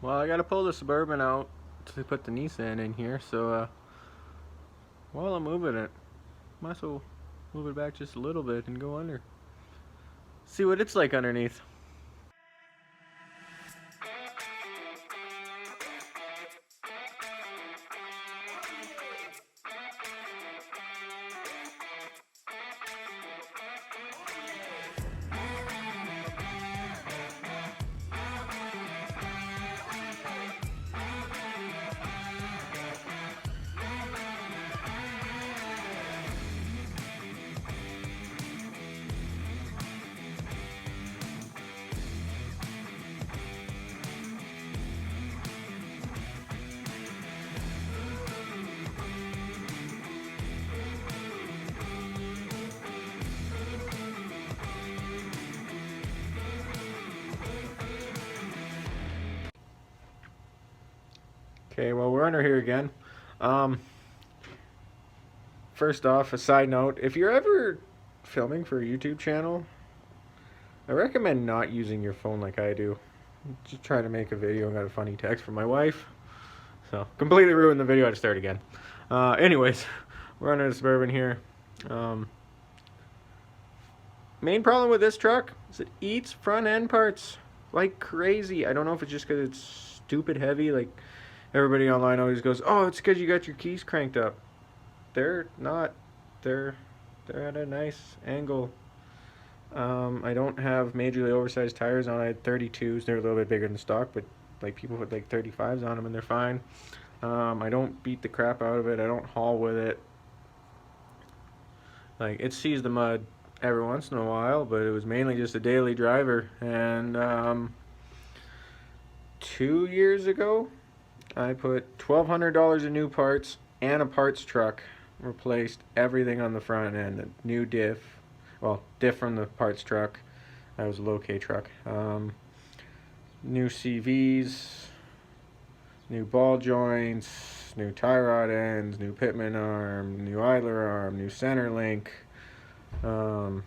Well, I gotta pull the Suburban out to put the Nissan in here, so while I'm moving it, might as well move it back just a little bit and go under. See what it's like underneath. Okay, well, we're under here again. Um, First off, a side note, if you're ever filming for a YouTube channel, I recommend not using your phone like I do. Just try to make a video and got a funny text from my wife. So, completely ruined the video. I had to start again. Anyways, we're under the Suburban here. Main problem with this truck is it eats front end parts like crazy. I don't know if it's just because it's stupid heavy. Like, everybody online always goes, oh, it's because you got your keys cranked up. They're not. They're at a nice angle. I don't have majorly oversized tires on. I had 32s. They're a little bit bigger than stock, but like people put like 35s on them and they're fine. I don't beat the crap out of it. I don't haul with it. Like, it sees the mud every once in a while, but it was mainly just a daily driver. And 2 years ago, I put $1,200 in new parts and a parts truck. Replaced everything on the front end. A new diff. Well, diff from the parts truck. That was a low K truck. New CVs, new ball joints, new tie rod ends, new pitman arm, new idler arm, new center link. The only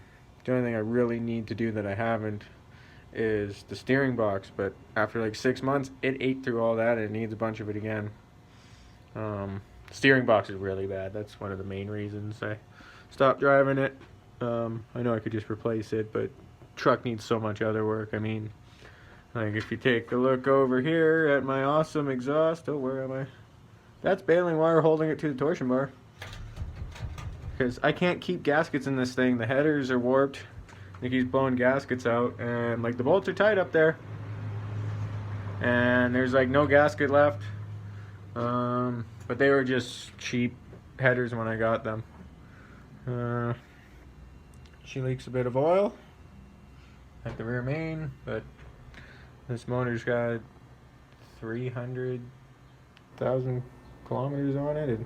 thing I really need to do that I haven't is the steering box, but after like 6 months, it ate through all that and it needs a bunch of it again. Steering box is really bad. That's one of the main reasons I stopped driving it. I know I could just replace it, but truck needs so much other work. I mean, like if you take a look over here at my awesome exhaust, oh, where am I? That's baling wire holding it to the torsion bar. Because I can't keep gaskets in this thing. The headers are warped. It keeps blowing gaskets out, and like the bolts are tight up there. And there's like no gasket left. But they were just cheap headers when I got them. She leaks a bit of oil at the rear main, but this motor's got 300,000 kilometers on it, and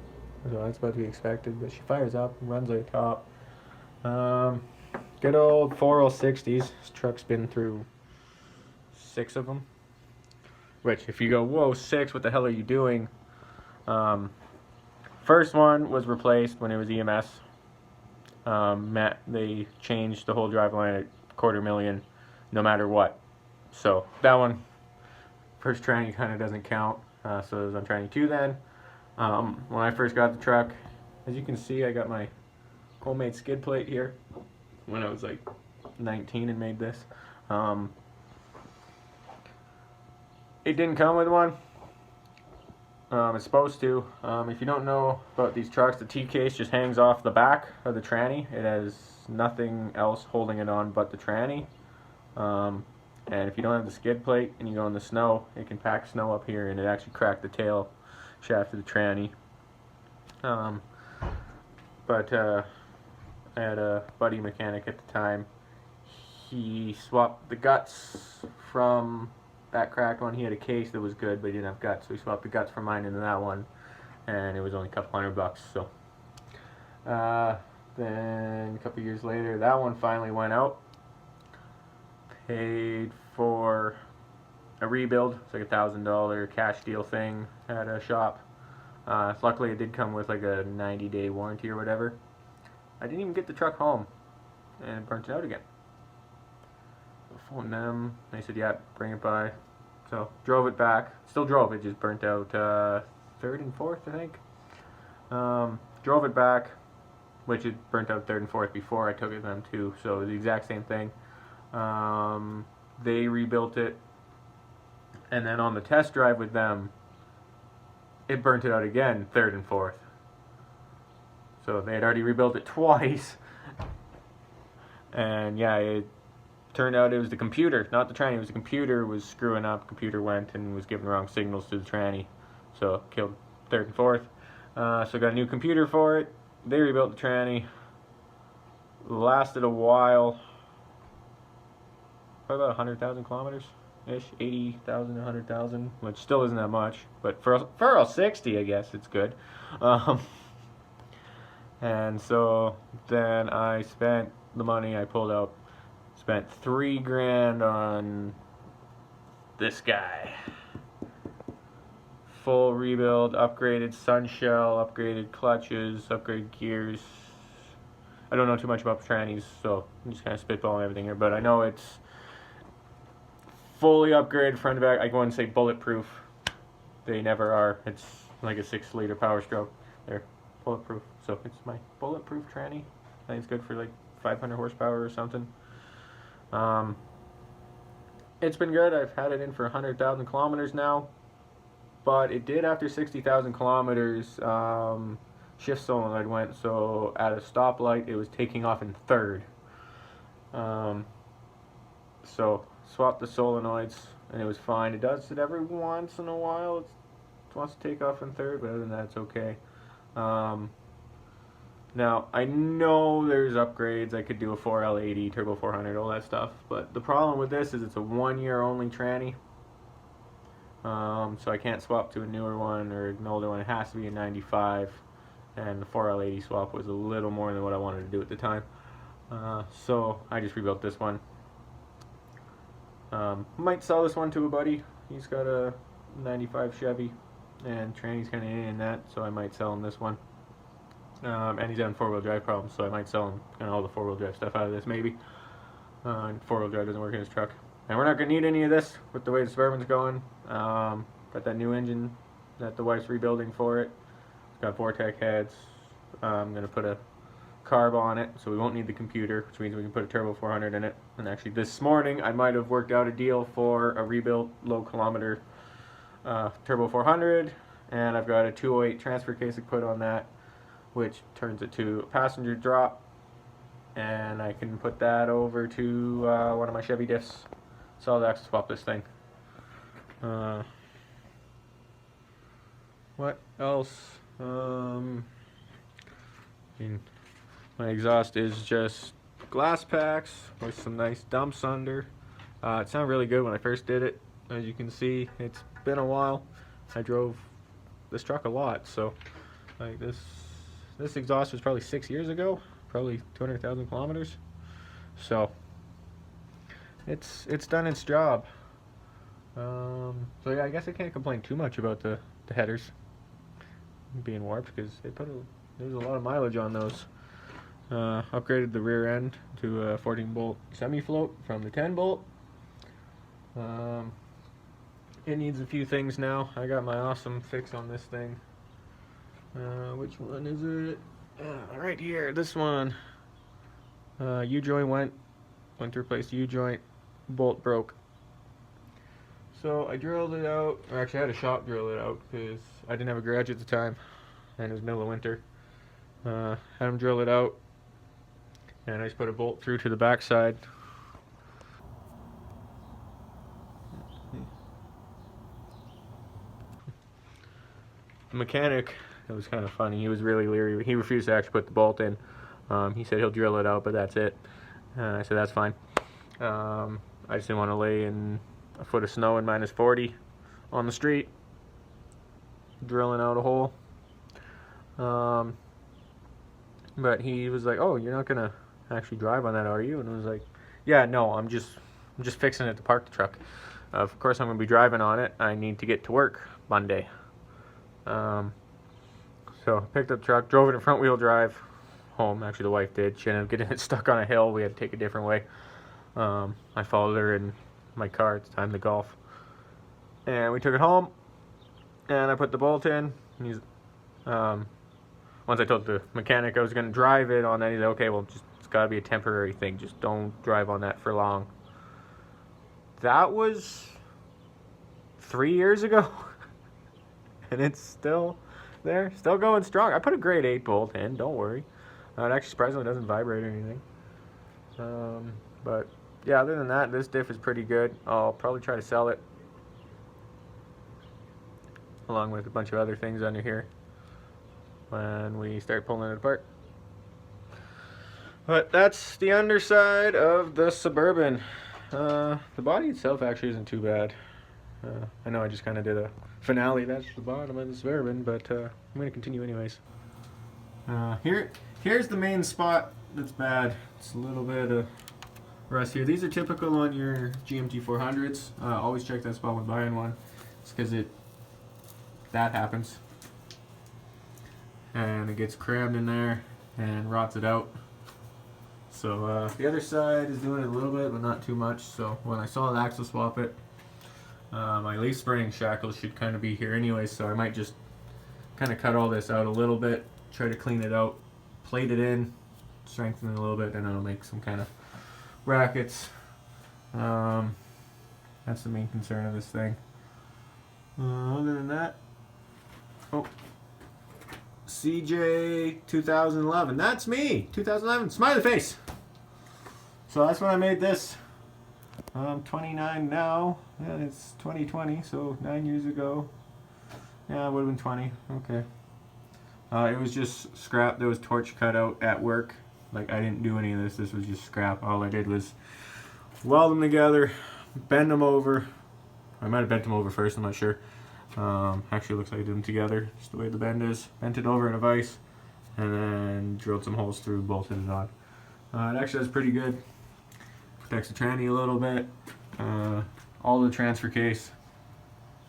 so that's about to be expected. But she fires up and runs like a top. Good old 4L60s. This truck's been through 6 of them. Which, if you go, whoa, 6, what the hell are you doing? First one was replaced when it was EMS. They changed the whole driveline at $250,000, no matter what. So that one, first tranny kind of doesn't count. So it was on tranny 2 then. When I first got the truck, as you can see, I got my homemade skid plate here when I was like 19 and made this. It didn't come with one. It's supposed to. If you don't know about these trucks, the T-case just hangs off the back of the tranny. It has nothing else holding it on but the tranny. And if you don't have the skid plate and you go in the snow, it can pack snow up here and it actually cracked the tail shaft of the tranny. But I had a buddy mechanic at the time. He swapped the guts from that cracked one. He had a case that was good, but he didn't have guts, so he swapped the guts from mine into that one, and it was only a couple $100. So then a couple years later, that one finally went out. Paid for a rebuild. It's like $1,000 cash deal thing at a shop. Luckily, it did come with like a 90-day warranty or whatever. I didn't even get the truck home, and it burnt it out again. I phoned them. They said, yeah, bring it by. So drove it back. Still drove it, just burnt out third and fourth, I think. Drove it back, which it burnt out third and fourth before I took it them too. So the exact same thing. They rebuilt it, and then on the test drive with them, it burnt it out again, third and fourth. So they had already rebuilt it twice. And yeah, it turned out it was the computer, not the tranny. It was the computer was screwing up. The computer went and was giving wrong signals to the tranny. So killed third and fourth. So got a new computer for it. They rebuilt the tranny. Lasted a while. Probably about 100,000 kilometers ish, 80,000 to 100,000, which still isn't that much, but for a 60, I guess it's good. And so then I spent the money I pulled out, spent $3,000 on this guy. Full rebuild, upgraded sun shell, upgraded clutches, upgraded gears. I don't know too much about trannies, so I'm just kind of spitballing everything here, but I know it's fully upgraded front to back. I go and say bulletproof. They never are. It's like a 6-liter Power Stroke. They're bulletproof. So it's my bulletproof tranny. I think it's good for like 500 horsepower or something. It's been good. I've had it in for 100,000 kilometers now. But it did after 60,000 kilometers. Shift solenoid went, so at a stoplight it was taking off in third. So swapped the solenoids and it was fine. It does it every once in a while. It wants to take off in third, but other than that it's okay. Now I know there's upgrades. I could do a 4L80, turbo 400, all that stuff, but the problem with this is it's a 1-year only tranny. So I can't swap to a newer one or an older one. It has to be a 95, and the 4L80 swap was a little more than what I wanted to do at the time. So I just rebuilt this one. Might sell this one to a buddy. He's got a 95 Chevy, and tranny's kind of in that, so I might sell him this one. And he's having 4-wheel drive problems, so I might sell him kind of all the 4-wheel drive stuff out of this, maybe. And 4-wheel drive doesn't work in his truck. And we're not going to need any of this with the way the Suburban's going. Got that new engine that the wife's rebuilding for it. It's got Vortec heads. I'm going to put a carb on it, so we won't need the computer, which means we can put a turbo 400 in it. And actually this morning I might have worked out a deal for a rebuilt low kilometer turbo 400, and I've got a 208 transfer case to put on that, which turns it to a passenger drop, and I can put that over to one of my Chevy diffs. So I'll actually swap this thing. What else? I mean, my exhaust is just glass packs with some nice dumps under. It sounded really good when I first did it. As you can see, it's been a while. I drove this truck a lot, so like this exhaust was probably 6 years ago, probably 200,000 kilometers. So it's done its job. So yeah, I guess I can't complain too much about the headers being warped, because there's a lot of mileage on those. Upgraded the rear end to a 14-bolt semi-float from the 10-bolt. It needs a few things now. I got my awesome fix on this thing. Which one is it? Right here, this one. U-joint went to replace the U-joint. Bolt broke. So I drilled it out, or actually I had a shop drill it out because I didn't have a garage at the time and it was middle of winter. Had them drill it out, and I just put a bolt through to the back side. The mechanic, it was kind of funny, he was really leery. He refused to actually put the bolt in. He said he'll drill it out, but that's it. I said that's fine. I just didn't want to lay in a foot of snow in -40 on the street drilling out a hole. But he was like, "Oh, you're not gonna actually drive on that, are you?" And I was like, "Yeah, no, I'm just fixing it to park the truck. Of course I'm gonna be driving on it. I need to get to work Monday." So I picked up the truck, drove it in front wheel drive home. Actually, the wife did. She ended up getting it stuck on a hill. We had to take a different way. I followed her in my car at the time, the Golf. And we took it home, and I put the bolt in. And he's, once I told the mechanic I was going to drive it on that, he's like, okay, well, it's got to be a temporary thing. Just don't drive on that for long. That was 3 years ago, and it's still there, still going strong. I put a grade 8 bolt in, don't worry. It actually surprisingly doesn't vibrate or anything. But yeah, other than that, this diff is pretty good. I'll probably try to sell it, along with a bunch of other things under here, when we start pulling it apart. But that's the underside of the Suburban. The body itself actually isn't too bad. I know I just kind of did a finale. That's the bottom of the Suburban, but I'm going to continue anyways. Here's the main spot that's bad. It's a little bit of rust here. These are typical on your GMT 400s. Always check that spot when buying one. It's because that happens, and it gets crammed in there and rots it out. So the other side is doing it a little bit, but not too much. So when I saw the axle swap it, my leaf spring shackles should kind of be here anyway, so I might just kind of cut all this out a little bit, try to clean it out, plate it in, strengthen it a little bit, and I'll make some kind of brackets. That's the main concern of this thing. Other than that, CJ 2011. That's me. 2011. Smiley face. So that's when I made this. I'm 29 now. Yeah, it's 2020, so 9 years ago. Yeah, it would have been 20. Okay. It was just scrap. There was torch cut out at work. Like, I didn't do any of this. This was just scrap. All I did was weld them together, bend them over. I might have bent them over first. I'm not sure. Actually, looks like I did them together, just the way the bend is. Bent it over in a vise, and then drilled some holes through, bolted it on. It actually does pretty good. Protects the tranny a little bit. All the transfer case.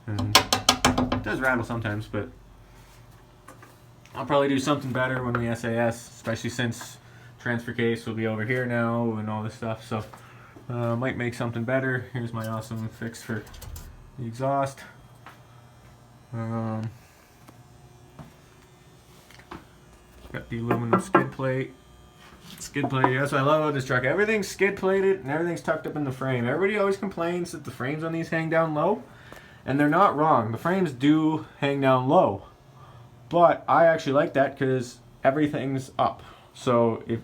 And it does rattle sometimes, but I'll probably do something better when we SAS, especially since transfer case will be over here now and all this stuff. So might make something better. Here's my awesome fix for the exhaust. Got the aluminum skid plate. That's what I love about this truck. Everything's skid plated and everything's tucked up in the frame. Everybody always complains that the frames on these hang down low, and they're not wrong. The frames do hang down low, but I actually like that because everything's up. So if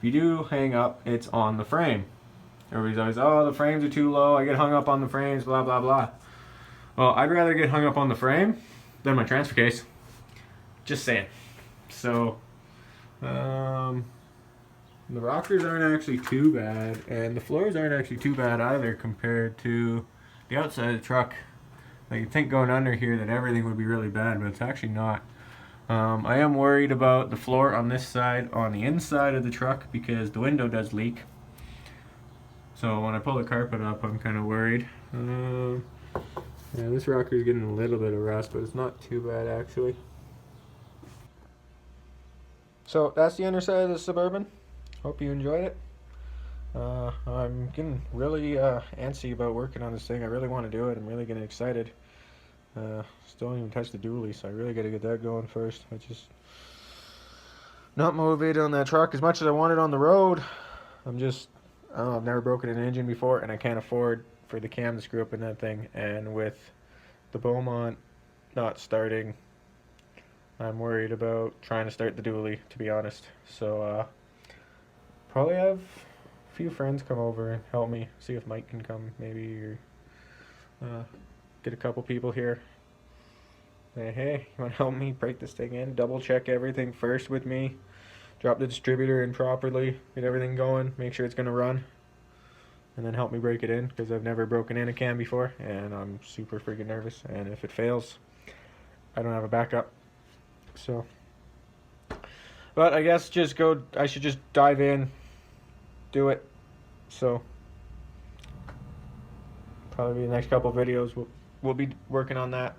you do hang up, it's on the frame. Everybody's always, oh, the frames are too low, I get hung up on the frames, blah blah blah. Well, I'd rather get hung up on the frame than my transfer case. Just saying. So, the rockers aren't actually too bad, and the floors aren't actually too bad either compared to the outside of the truck. Like, you'd think going under here that everything would be really bad, but it's actually not. I am worried about the floor on this side, on the inside of the truck, because the window does leak. So when I pull the carpet up, I'm kind of worried. Yeah, this rocker is getting a little bit of rust, but it's not too bad actually. So that's the underside of the Suburban. Hope you enjoyed it. I'm getting really antsy about working on this thing. I really want to do it. I'm really getting excited. Still haven't even touched the dually, so I really got to get that going first. I just not motivated on that truck as much as I want it on the road. I'm just, I've never broken an engine before, and I can't afford for the cam to screw up in that thing. And with the Beaumont not starting, I'm worried about trying to start the dually, to be honest. So probably have a few friends come over and help me. See if Mike can come, maybe, or get a couple people here. Say, hey, you want to help me break this thing in? Double check everything first with me. Drop the distributor in properly. Get everything going. Make sure it's going to run. And then help me break it in, because I've never broken in a cam before, and I'm super freaking nervous. And if it fails, I don't have a backup. So, but I guess I should just dive in, do it. So, probably the next couple of videos we'll be working on that.